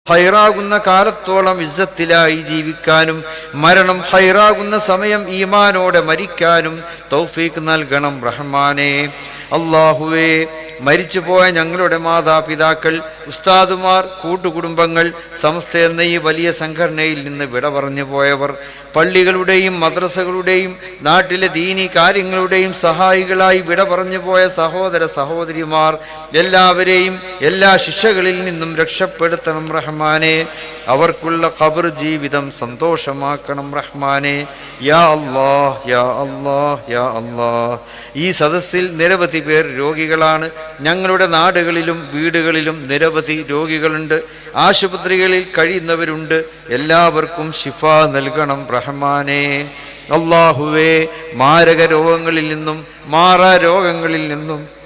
ഹൈറാകുന്ന കാലത്തോളം ഇസ്സത്തിലായി ജീവിക്കാനും മരണം ഹൈറാകുന്ന സമയം ഈമാനോടെ മരിക്കാനും തൗഫീഖ് നൽകണം റഹ്മാനേ. അല്ലാഹുവേ, മരിച്ചുപോയ ഞങ്ങളുടെ മാതാപിതാക്കൾ, ഉസ്താദുമാർ, കൂട്ടുകുടുംബങ്ങൾ, സമസ്ത എന്ന ഈ വലിയ സംഘടനയിൽ നിന്ന് വിട പറഞ്ഞു പോയവർ, പള്ളികളുടെയും മദ്രസകളുടെയും നാട്ടിലെ ദീനി കാര്യങ്ങളുടെയും സഹായികളായി വിട പറഞ്ഞു പോയ സഹോദര സഹോദരിമാർ എല്ലാവരെയും എല്ലാ ശിക്ഷകളിൽ നിന്നും രക്ഷപ്പെടുത്തണം റഹ്മാനേ. അവർക്കുള്ള ഖബർ ജീവിതം സന്തോഷമാക്കണം റഹ്മാനേ. യാ അല്ലാഹ്, യാ അല്ലാഹ്, യാ അല്ലാഹ്. ഈ സദസ്സിൽ നിരവധി പേർ രോഗികളാണ്. ഞങ്ങളുടെ നാടുകളിലും വീടുകളിലും നിരവധി രോഗികളുണ്ട്. ആശുപത്രികളിൽ കഴിയുന്നവരുണ്ട്. എല്ലാവർക്കും ശിഫ നൽകണം റഹ്മാനേ. അല്ലാഹുവേ, മാരക രോഗങ്ങളിൽ നിന്നും മാറാ രോഗങ്ങളിൽ നിന്നും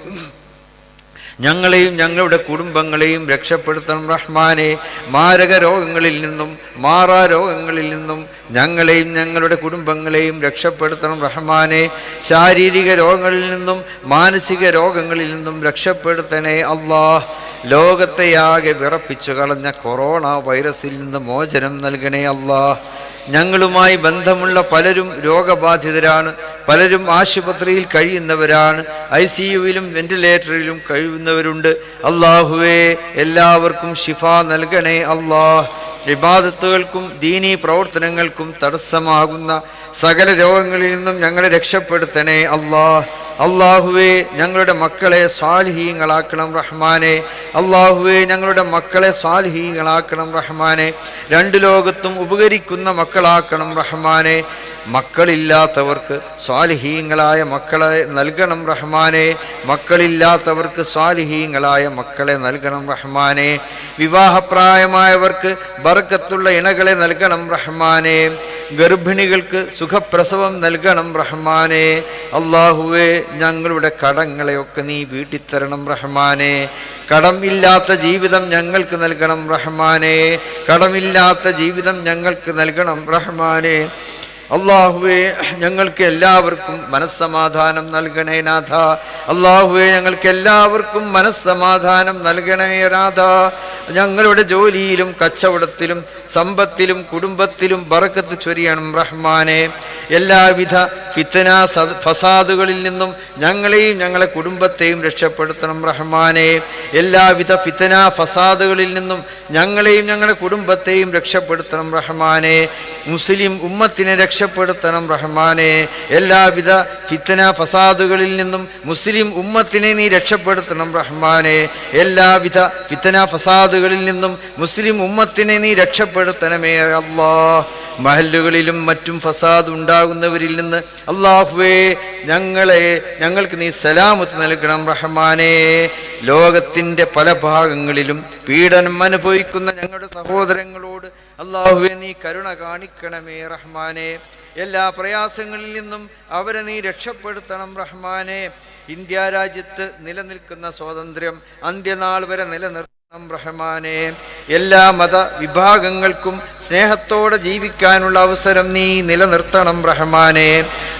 ഞങ്ങളെയും ഞങ്ങളുടെ കുടുംബങ്ങളെയും രക്ഷപ്പെടുത്തണം റഹ്മാനേ. മാരക രോഗങ്ങളിൽ നിന്നും മാറാ രോഗങ്ങളിൽ നിന്നും ഞങ്ങളെയും ഞങ്ങളുടെ കുടുംബങ്ങളെയും രക്ഷപ്പെടുത്തണം റഹ്മാനേ. ശാരീരിക രോഗങ്ങളിൽ നിന്നും മാനസിക രോഗങ്ങളിൽ നിന്നും രക്ഷപ്പെടുത്തണേ അല്ലാഹ്. ലോകത്തെയാകെ വിറപ്പിച്ചു കളഞ്ഞ കൊറോണ വൈറസിൽ നിന്ന് മോചനം നൽകണേ അല്ലാഹ്. ഞങ്ങളുമായി ബന്ധമുള്ള പലരും രോഗബാധിതരാണ്. പലരും ആശുപത്രിയിൽ കഴിയുന്നവരാണ്. ICUവിലും വെന്റിലേറ്ററിലും കഴിയുന്നവരുണ്ട്. അല്ലാഹുവേ, എല്ലാവർക്കും ശിഫ നൽകണേ അല്ലാഹ്. ഇബാദത്തുകൾക്കും ദീനീ പ്രവർത്തനങ്ങൾക്കും തടസ്സമാകുന്ന സകല രോഗങ്ങളിൽ നിന്നും ഞങ്ങളെ രക്ഷപ്പെടുത്തണേ അല്ലാഹ്. അല്ലാഹുവേ, ഞങ്ങളുടെ മക്കളെ സ്വാലിഹീങ്ങളാക്കണം റഹ്മാനേ. അല്ലാഹുവേ, ഞങ്ങളുടെ മക്കളെ സ്വാലിഹീങ്ങളാക്കണം റഹ്മാനേ. രണ്ട് ലോകത്തും ഉപകരിക്കുന്ന മക്കളാക്കണം റഹ്മാനേ. മക്കളില്ലാത്തവർക്ക് സ്വാലിഹീങ്ങളായ മക്കളെ നൽകണം റഹ്മാനേ. മക്കളില്ലാത്തവർക്ക് സ്വാലിഹീങ്ങളായ മക്കളെ നൽകണം റഹ്മാനേ. വിവാഹപ്രായമായവർക്ക് ബർക്കത്തുള്ള ഇണകളെ നൽകണം റഹ്മാനേ. ഗർഭിണികൾക്ക് സുഖപ്രസവം നൽകണം റഹ്മാനേ. അല്ലാഹുവേ, ഞങ്ങളുടെ കടങ്ങളെയൊക്കെ നീ വീട്ടിത്തരണം റഹ്മാനേ. കടം ഇല്ലാത്ത ജീവിതം ഞങ്ങൾക്ക് നൽകണം റഹ്മാനേ. കടമില്ലാത്ത ജീവിതം ഞങ്ങൾക്ക് നൽകണം റഹ്മാനേ. അല്ലാഹുവേ, ഞങ്ങൾക്ക് എല്ലാവർക്കും മനസ്സമാധാനം നൽകണേ നാഥ. അല്ലാഹുവേ, ഞങ്ങൾക്ക് എല്ലാവർക്കും മനസ്സമാധാനം നൽകണേ നാഥ. ഞങ്ങളുടെ ജോലിയിലും കച്ചവടത്തിലും സമ്പത്തിലും കുടുംബത്തിലും ബറക്കത്ത് ചൊരിയണം റഹ്മാനേ. എല്ലാവിധ ഫിത്ന ഫസാദുകളിൽ നിന്നും ഞങ്ങളെയും ഞങ്ങളെ കുടുംബത്തെയും രക്ഷപ്പെടുത്തണം റഹ്മാനേ. എല്ലാവിധ ഫിത്ന ഫസാദുകളിൽ നിന്നും ഞങ്ങളെയും ഞങ്ങളുടെ കുടുംബത്തെയും രക്ഷപ്പെടുത്തണം റഹ്മാനേ. മുസ്ലിം ഉമ്മത്തിനെ രക്ഷപ്പെടുത്തണം റഹ്മാനേ. എല്ലാവിധ ഫിത്ന ഫസാദുകളിൽ നിന്നും മുസ്ലിം ഉമ്മത്തിനെ നീ രക്ഷപ്പെടുത്തണം റഹ്മാനേ. എല്ലാവിധ ഫിത്ന ഫസാദുകളിൽ നിന്നും മുസ്ലിം ഉമ്മത്തിനെ നീ രക്ഷപ്പെടുത്തണമേ അല്ലാഹ്. മഹല്ലുകളിലും മറ്റും ഫസാദ് ഉണ്ടാകുന്നവരിൽ നിന്ന് അല്ലാഹുവേ, ഞങ്ങൾക്ക് നീ സലാമത്ത് നൽകണം റഹ്മാനേ. ലോകത്തിൻ്റെ പല ഭാഗങ്ങളിലും പീഡനം അനുഭവിക്കുന്ന ഞങ്ങളുടെ സഹോദരങ്ങളോട് അല്ലാഹുവേ, നീ കരുണ കാണിക്കണമേ റഹ്മാനേ. എല്ലാ പ്രയാസങ്ങളിൽ നിന്നും അവരെ നീ രക്ഷപ്പെടുത്തണം റഹ്മാനേ. ഇന്ത്യ രാജ്യത്ത് നിലനിൽക്കുന്ന സ്വാതന്ത്ര്യം അന്ത്യനാൾ വരെ നിലനിർത്തണം റഹ്മാനേ. എല്ലാ മത വിഭാഗങ്ങൾക്കും സ്നേഹത്തോടെ ജീവിക്കാനുള്ള അവസരം നീ നിലനിർത്തണം റഹ്മാനേ.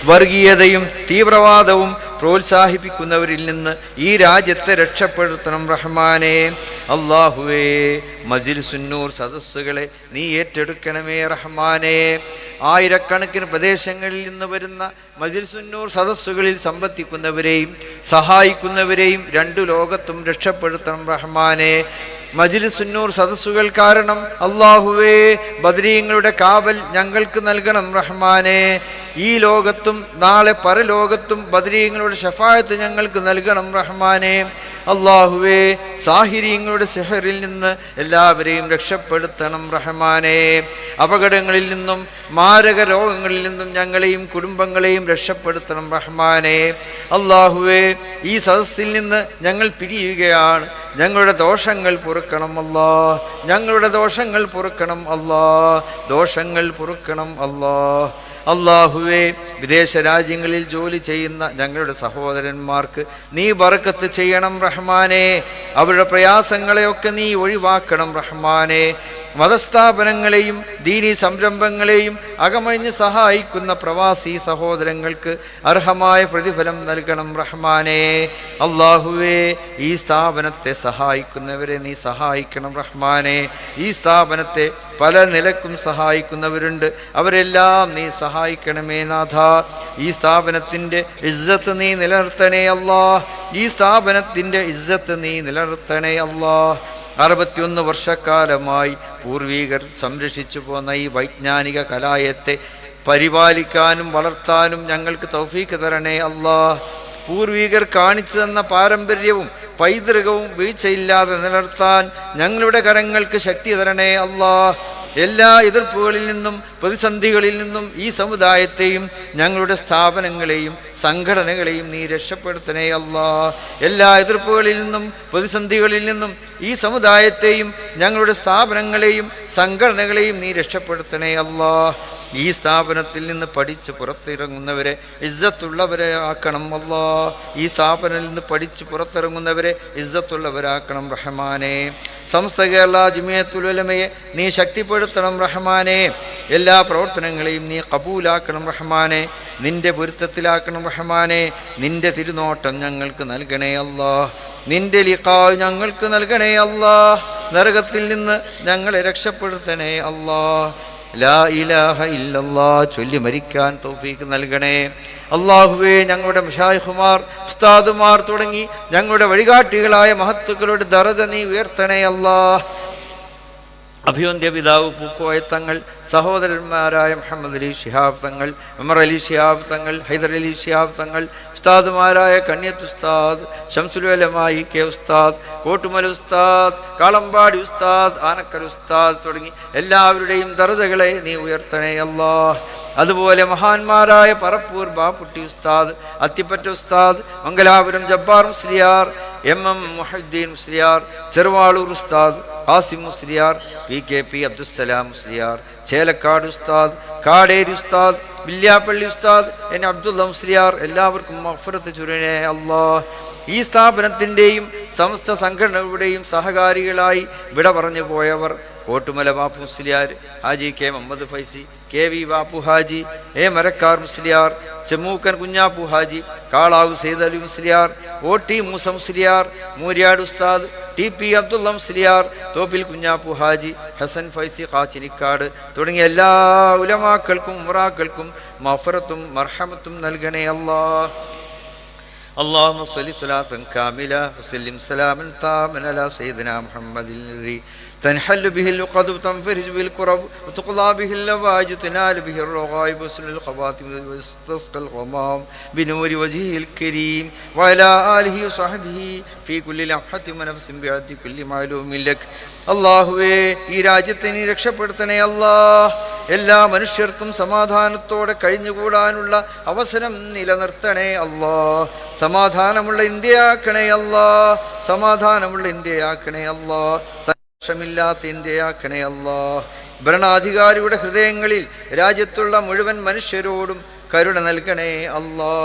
വർഗീയതയും തീവ്രവാദവും പ്രോത്സാഹിപ്പിക്കുന്നവരിൽ നിന്ന് ഈ രാജ്യത്തെ രക്ഷപ്പെടുത്തണം റഹ്മാനേ. അല്ലാഹുവേ, മജ്ലിസുന്നൂർ സദസ്സുകളെ നീ ഏറ്റെടുക്കണമേ റഹ്മാനേ. ആയിരക്കണക്കിന് പ്രദേശങ്ങളിൽ നിന്ന് വരുന്ന മജ്ലിസുന്നൂർ സദസ്സുകളിൽ സംബന്ധിക്കുന്നവരെയും സഹായിക്കുന്നവരെയും രണ്ടു ലോകത്തും രക്ഷപ്പെടുത്തണം റഹ്മാനേ. മജ്ലിസുന്നൂർ സദസ്സുകൾ കാരണം അല്ലാഹുവേ, ബദരീങ്ങളുടെ കാവൽ ഞങ്ങൾക്ക് നൽകണം റഹ്മാനേ. ഈ ലോകത്തും നാളെ പരലോകത്തും ബദരീങ്ങളുടെ ശഫാഅത്ത് ഞങ്ങൾക്ക് നൽകണം റഹ്മാനേ. അല്ലാഹുവേ, സാഹിര്യങ്ങളുടെ സിഹറിൽ നിന്ന് എല്ലാവരെയും രക്ഷപ്പെടുത്തണം റഹ്മാനേ. അപകടങ്ങളിൽ നിന്നും മാരക രോഗങ്ങളിൽ നിന്നും ഞങ്ങളെയും കുടുംബങ്ങളെയും രക്ഷപ്പെടുത്തണം റഹ്മാനേ. അല്ലാഹുവേ, ഈ സദസ്സിൽ നിന്ന് ഞങ്ങൾ പിരിയുകയാണ്. ഞങ്ങളുടെ ദോഷങ്ങൾ പൊറുക്കണം അല്ലാഹ്. ഞങ്ങളുടെ ദോഷങ്ങൾ പൊറുക്കണം അല്ലാഹ്. ദോഷങ്ങൾ പൊറുക്കണം അല്ലാഹ്. അല്ലാഹുവേ, വിദേശ രാജ്യങ്ങളിൽ ജോലി ചെയ്യുന്ന ഞങ്ങളുടെ സഹോദരന്മാർക്ക് നീ ബറക്കത്ത് ചെയ്യണം റഹ്മാനേ. അവരുടെ പ്രയാസങ്ങളെയൊക്കെ നീ ഒഴിവാക്കണം റഹ്മാനേ. മതസ്ഥാപനങ്ങളെയും ദീനീ സംരംഭങ്ങളെയും അകമഴിഞ്ഞ് സഹായിക്കുന്ന പ്രവാസി സഹോദരങ്ങൾക്ക് അർഹമായ പ്രതിഫലം നൽകണം റഹ്മാനേ. അല്ലാഹുവേ, ഈ സ്ഥാപനത്തെ സഹായിക്കുന്നവരെ നീ സഹായിക്കണം റഹ്മാനേ. ഈ സ്ഥാപനത്തെ പല നിലക്കും സഹായിക്കുന്നവരുണ്ട്, അവരെല്ലാം നീ സഹായിക്കണമേ നാഥ. ഈ സ്ഥാപനത്തിൻ്റെ ഇസ്സത്ത് നീ നിലനിർത്തണേ അല്ലാ. ഈ സ്ഥാപനത്തിൻ്റെ ഇസ്സത്ത് നീ നിലനിർത്തണേ അല്ലാ. 61 വർഷക്കാലമായി പൂർവികർ സംരക്ഷിച്ചു പോന്ന ഈ വൈജ്ഞാനിക കലായത്തെ പരിപാലിക്കാനും വളർത്താനും ഞങ്ങൾക്ക് തൗഫീക്ക് തരണേ അല്ലാ. പൂർവികർ കാണിച്ചു തന്ന പാരമ്പര്യവും പൈതൃകവും വീഴ്ചയില്ലാതെ നിലനിർത്താൻ ഞങ്ങളുടെ കരങ്ങൾക്ക് ശക്തി തരണേ അല്ലാ. എല്ലാ എതിർപ്പുകളിൽ നിന്നും പ്രതിസന്ധികളിൽ നിന്നും ഈ സമുദായത്തെയും ഞങ്ങളുടെ സ്ഥാപനങ്ങളെയും സംഘടനകളെയും നീ രക്ഷപ്പെടുത്തണേ അല്ലാ. എല്ലാ എതിർപ്പുകളിൽ നിന്നും പ്രതിസന്ധികളിൽ നിന്നും ഈ സമുദായത്തെയും ഞങ്ങളുടെ സ്ഥാപനങ്ങളെയും സംഘടനകളെയും നീ രക്ഷപ്പെടുത്തണേ അല്ലാ. ഈ സ്ഥാപനത്തിൽ നിന്ന് പഠിച്ച് പുറത്തിറങ്ങുന്നവരെ ഇസ്സത്തുള്ളവരെ ആക്കണം അല്ലാ. ഈ സ്ഥാപനത്തിൽ നിന്ന് പഠിച്ച് പുറത്തിറങ്ങുന്നവരെ ഇസ്സത്തുള്ളവരാക്കണം റഹ്മാനേ. സമസ്ത കേരള ജമിയത്തുൽ ഉലമയെ നീ ശക്തിപ്പെടുത്തണം റഹ്മാനേ. എല്ലാ പ്രവർത്തനങ്ങളെയും നീ കബൂലാക്കണം റഹ്മാനേ. നിന്റെ പൊരുത്തത്തിലാക്കണം റഹ്മാനേ. നിന്റെ തിരുനോട്ടം ഞങ്ങൾക്ക് നൽകണേ അല്ലാ. നിന്റെ ലിഖാ ഞങ്ങൾക്ക് നൽകണേ അല്ലാ. നരകത്തിൽ നിന്ന് ഞങ്ങളെ രക്ഷപ്പെടുത്തണേ അല്ലാ. ലാ ഇലാഹ ഇല്ലല്ലാ ചൊല്ലി മരിക്കാൻ തൗഫീക്ക് നൽകണേ അല്ലാഹുവേ. ഞങ്ങളുടെ മശായിഖുമാർ ഉസ്താദുമാർ തുടങ്ങി ഞങ്ങളുടെ വഴികാട്ടികളായ മഹത്തുക്കളുടെ ദറജ നീ ഉയർത്തണേ അല്ലാ. അഭിവന്ദ്യ പിതാവ് പൂക്കോയ തങ്ങൾ, സഹോദരന്മാരായ മുഹമ്മദ് അലി ശിഹാബ് തങ്ങൾ, ഉമർ അലി ശിഹാബ് തങ്ങൾ, ഹൈദർ അലി ശിഹാബ് തങ്ങൾ, ഉസ്താദുമാരായ കണ്യത്ത് ഉസ്താദ്, ശംസുൽ ഉലമായി കെ ഉസ്താദ്, കോട്ടുമൽ ഉസ്താദ്, കാളമ്പാടി ഉസ്താദ്, ആനക്കൽ ഉസ്താദ് തുടങ്ങി എല്ലാവരുടെയും ദറജകളെ നീ ഉയർത്തണേ അല്ലാ. അതുപോലെ മഹാന്മാരായ പറപ്പൂർ ബാപ്പുട്ടി ഉസ്താദ്, അത്തിപ്പറ്റ ഉസ്താദ്, മംഗലാപുരം ജബ്ബാർ മുസ്ലിയാർ, MM മുഹദ്ദീൻ മുസ്ലിയാർ, ചെറുവാളൂർ ഉസ്താദ്, ഖാസിം മുസ്ലിയാർ, PKP അബ്ദുസ്സലാം മുസ്ലിയാർ, ചേലക്കാട് ഉസ്താദ്, കാടേരി ഉസ്താദ്, വില്യാപ്പള്ളി ഉസ്താദ്, എൻ അബ്ദുള്ള മുസ്ലിയാർ, എല്ലാവർക്കും മഗ്ഫിറത്ത് ചൊരിയണേ അല്ലാ. ഈ സ്ഥാപനത്തിൻ്റെയും സമസ്ത സംഘടനകളുടെയും സഹകാരികളായി വിട പറഞ്ഞു പോയവർ Kottumala Bapu Musliyar, Haji K Muhammad Faizy, KV Bapu Haji, A Marakkar Musliyar, ചെമ്മൂക്കൻ Kunjappu Haji, കാളാവു Syed Ali Musliyar, OT Musa Musliyar, Muriyad ഉസ്താദ്, TP അബ്ദുള്ള മുസ്ലിയാർ, തോപ്പിൽ കുഞ്ഞാപ്പു ഹാജി, ഹസൻ ഫൈസി കാച്ചിനിക്കാട് തുടങ്ങിയ എല്ലാ ഉലമാക്കൾക്കും ഉമറാക്കൾക്കും മഗ്ഫിറത്തും മർഹമത്തും നൽകണേ അല്ലാ. اللهم صل صلاة كاملة وسلم سلاما تاما على سيدنا محمد الذي تنحل به العقد وتنفرج به الكرب وتقضى به اللواج وتنال به الرغائب وسل الخواتم ويستسقى الغمام بنور وجهه الكريم وعلى آله وصحبه في كل لمحة ونفس بعد كل معلوم لك. അല്ലാഹുവേ, ഈ രാജ്യത്തെ നീ രക്ഷപ്പെടുത്തണേ അല്ലാ. എല്ലാ മനുഷ്യർക്കും സമാധാനത്തോടെ കഴിഞ്ഞുകൂടാനുള്ള അവസരം നിലനിർത്തണേ അല്ലാ. സമാധാനമുള്ള ഇന്ത്യയാക്കണേ അല്ലാ. സമാധാനമുള്ള ഇന്ത്യയാക്കണേ അല്ലാ. സംഘർഷമില്ലാത്ത ഇന്ത്യയാക്കണേ അല്ലാ. ഭരണാധികാരിയുടെ ഹൃദയങ്ങളിൽ രാജ്യത്തുള്ള മുഴുവൻ മനുഷ്യരോടും കരുണ നൽകണേ അല്ലാ.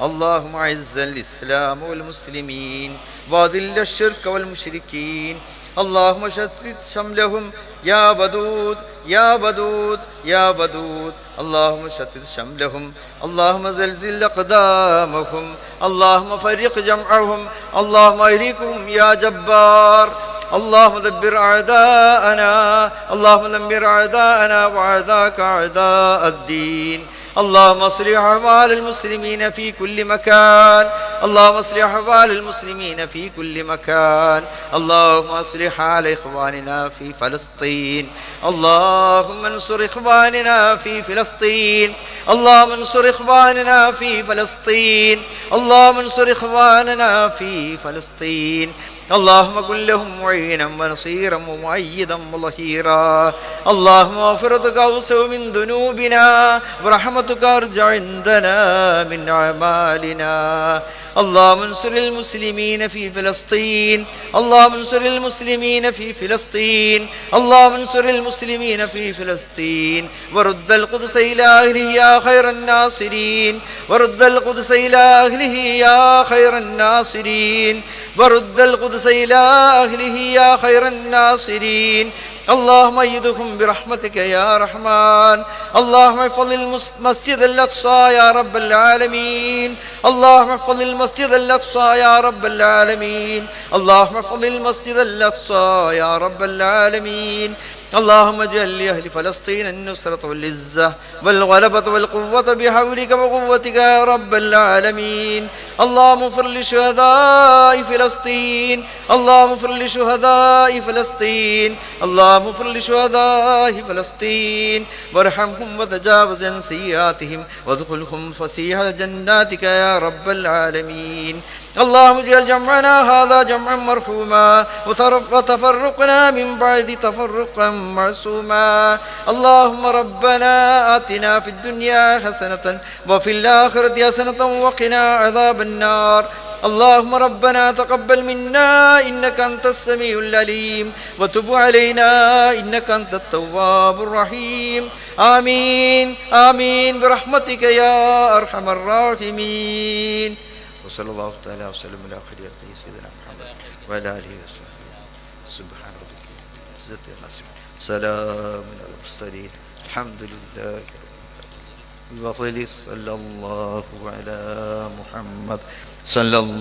اللهم اعز الاسلام والمسلمين واذل الشرك والمشركين اللهم شتت شملهم يا ودود يا ودود يا ودود اللهم شتت شملهم اللهم زلزل اقدامهم اللهم فرق جمعهم اللهم اهلكهم يا جبار اللهم دبر اعداءنا اللهم دمر اعداءنا واعداءك اعداء الدين اللهم اصلح احوال المسلمين في كل مكان اللهم اصلح احوال المسلمين في كل مكان اللهم اصلح حال اخواننا في فلسطين اللهم انصر اخواننا في فلسطين اللهم انصر اخواننا في فلسطين اللهم انصر اخواننا في فلسطين اللهم كن لهم معينا ونصيرا ومؤيدا وظهيرا اللهم اغفرتك اوسع من ذنوبنا ورحمتك ارجع عندنا من اعمالنا اللهم انصر المسلمين في فلسطين اللهم انصر المسلمين في فلسطين اللهم انصر المسلمين في فلسطين ورد القدس إلى أهله يا خير الناصرين ورد القدس إلى أهله يا خير الناصرين ورد القدس إلى أهله يا خير الناصرين اللهم أيدهم برحمتك يا رحمن. اللهم احفظ المسجد الأقصى يا رب العالمين. اللهم احفظ المسجد الأقصى يا رب العالمين. اللهم احفظ المسجد الأقصى يا رب العالمين. اللهم اجعل لأهل فلسطين النصرة والعزة والغلبة والقوة بحولك وقوتك يا رب العالمين. اللهم اغفر لشهداء فلسطين. اللهم اغفر لشهداء فلسطين. اللهم اغفر لشهداء فلسطين وارحمهم وتجاوز عن سيئاتهم وادخلهم فسيح جناتك يا رب العالمين. اللهم اجعل جمعنا هذا جمعا مرحوما وتفرقنا من بعد تفرقا معصوما. اللهم ربنا آتنا في الدنيا حسنة وفي الآخرة حسنة وقنا عذاب النار. اللهم ربنا تقبل منا إنك أنت السميع العليم وتب علينا إنك أنت التواب الرحيم. آمين آمين برحمتك يا أرحم الراحمين. وصلى الله تعالى وسلم على خير سيدنا محمد وعلى آله وصحبه. سبحان ربك رب العزة عما يصفون سلام على المرسلين الحمد لله رب العالمين. صلى الله على محمد صلى الله